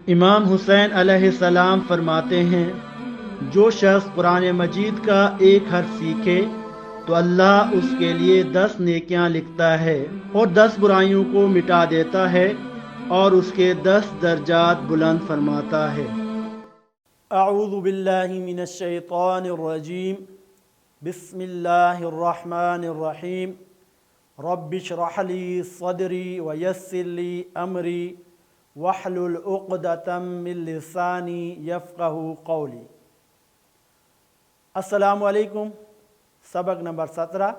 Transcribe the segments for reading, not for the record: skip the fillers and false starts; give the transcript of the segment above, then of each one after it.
امام حسین علیہ السلام فرماتے ہیں، جو شخص قرآن مجید کا ایک حرف سیکھے تو اللہ اس کے لیے 10 نیکیاں لکھتا ہے اور 10 برائیوں کو مٹا دیتا ہے اور اس کے 10 درجات بلند فرماتا ہے۔ اعوذ باللہ من الشیطان الرجیم، بسم اللہ الرحمن الرحیم۔ رب اشرح لی صدری ویسر لی امری واحلل عقدۃ من لسانی یفقہوا قولی۔ السلام علیکم۔ سبق نمبر 17۔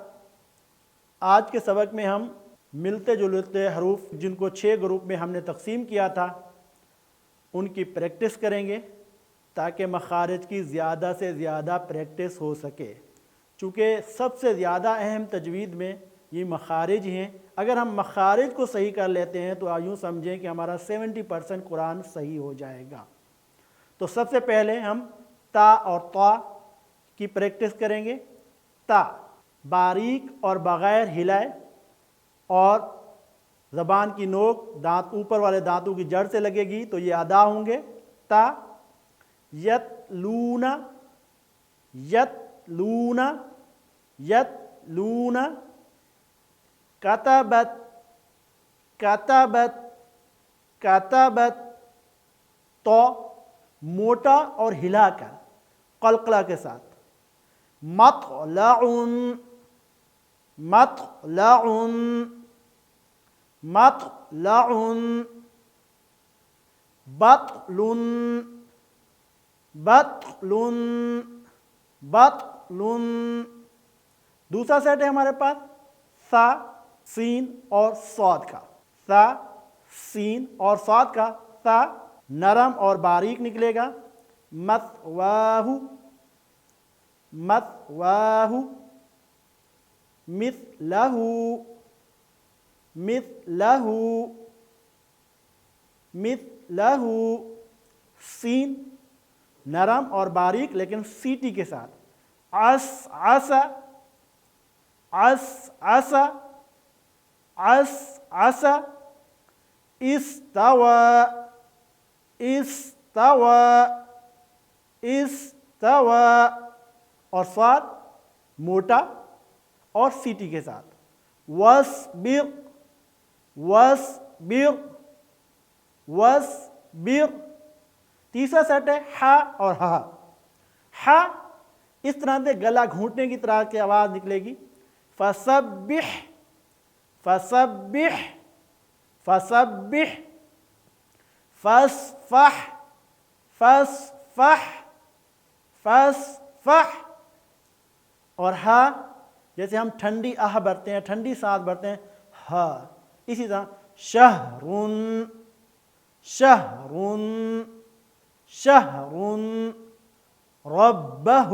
آج کے سبق میں ہم ملتے جلتے حروف جن کو 6 گروپ میں ہم نے تقسیم کیا تھا ان کی پریکٹس کریں گے تاکہ مخارج کی زیادہ سے زیادہ پریکٹس ہو سکے، چونکہ سب سے زیادہ اہم تجوید میں یہ مخارج ہیں۔ اگر ہم مخارج کو صحیح کر لیتے ہیں تو یوں سمجھیں کہ ہمارا 70% قرآن صحیح ہو جائے گا۔ تو سب سے پہلے ہم تا اور طا کی پریکٹس کریں گے۔ تا باریک اور بغیر ہلائے اور زبان کی نوک دانت اوپر والے دانتوں کی جڑ سے لگے گی تو یہ ادا ہوں گے۔ تا یتلون، یتلون، یتلون۔ کتبت، کتبت، کتبت۔ تو موٹا اور ہلا کر قلقلہ کے ساتھ۔ مطلع، مطلع، مطلع۔ بطل، بطل، بطل۔ دوسرا سیٹ ہے ہمارے پاس سا، سین اور صاد کا۔ سا، سین اور صاد کا۔ سا نرم اور باریک نکلے گا۔ مثواہ، مثواہ۔ مثلہ، مثلہ، مثلہ۔ سین نرم اور باریک لیکن سیٹی کے ساتھ۔ عس، عسا، عس، عسا، عس، عسا۔ استوى، استوى، استوى۔ اور صاد موٹا اور سیٹی کے ساتھ۔ وَاصْبِرْ، وَاصْبِرْ، وَاصْبِرْ۔ تیسرا سیٹ ہے ہا اور ہا۔ ہا اس طرح سے گلا گھونٹنے کی طرح کی آواز نکلے گی۔ فَسَبِّحْ، فَسَبِّحْ، فَسَبِّحْ۔ فَاصْفَحْ، فَاصْفَحْ، فَاصْفَحْ۔ اور ہا جیسے ہم ٹھنڈی آہ بھرتے ہیں، ٹھنڈی سانس بھرتے ہیں، ہا اسی طرح شہرٌ، شہرٌ، شہرٌ۔ ربہ۔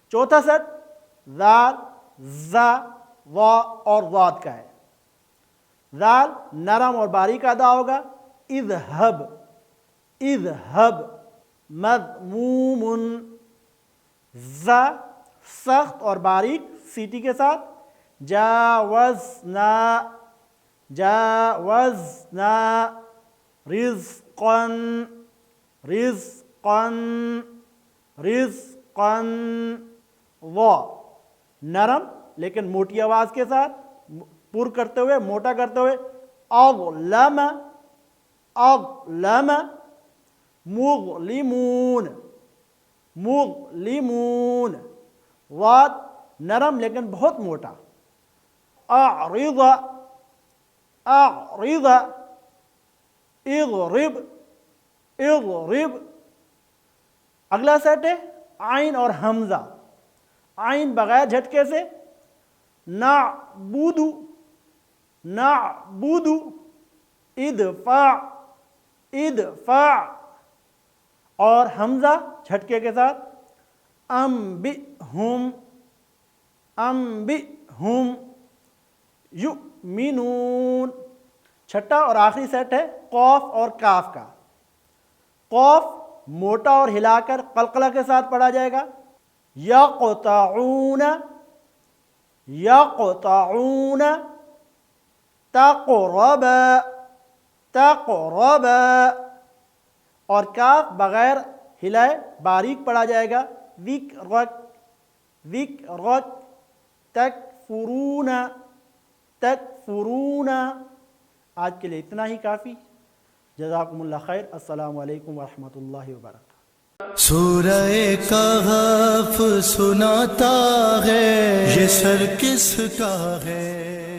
چوتھا سیٹ ذال، زا، وا اور ضاد کا ہے۔ ذال نرم اور باریک ادا ہوگا۔ اذہب، اذہب۔ مذموم۔ زا سخت اور باریک سیٹی کے ساتھ۔ جاوزنا، جاوزنا۔ رزقاً، رزقاً، رزقاً۔ وا نرم لیکن موٹی آواز کے ساتھ پر کرتے ہوئے، موٹا کرتے ہوئے۔ اظلم، اظلم۔ مظلمون، مظلمون۔ واد نرم لیکن بہت موٹا۔ اعرض، اعرض۔ اضرب، اضرب۔ اگلا سیٹ ہے عین اور حمزہ۔ عین بغیر جھٹکے سے۔ نعبد، نعبد۔ ادفع، ادفع۔ اور حمزہ جھٹکے کے ساتھ۔ انبئہم، انبئہم۔ یؤمنون۔ چھٹا اور آخری سیٹ ہے قوف اور کاف کا۔ قوف موٹا اور ہلا کر قلقلہ کے ساتھ پڑھا جائے گا۔ یقطعون، یقطعون۔ تقرب، تقرب۔ اور کاف بغیر ہلائے باریک پڑھا جائے گا، ذکرک ذکرک، تکفرون تکفرون۔ آج کے لیے اتنا ہی کافی۔ جزاکم اللہ خیر۔ السلام علیکم ورحمۃ اللہ وبرکاتہ۔ سورہ کہف سناتا ہے، یہ سر کس کا ہے؟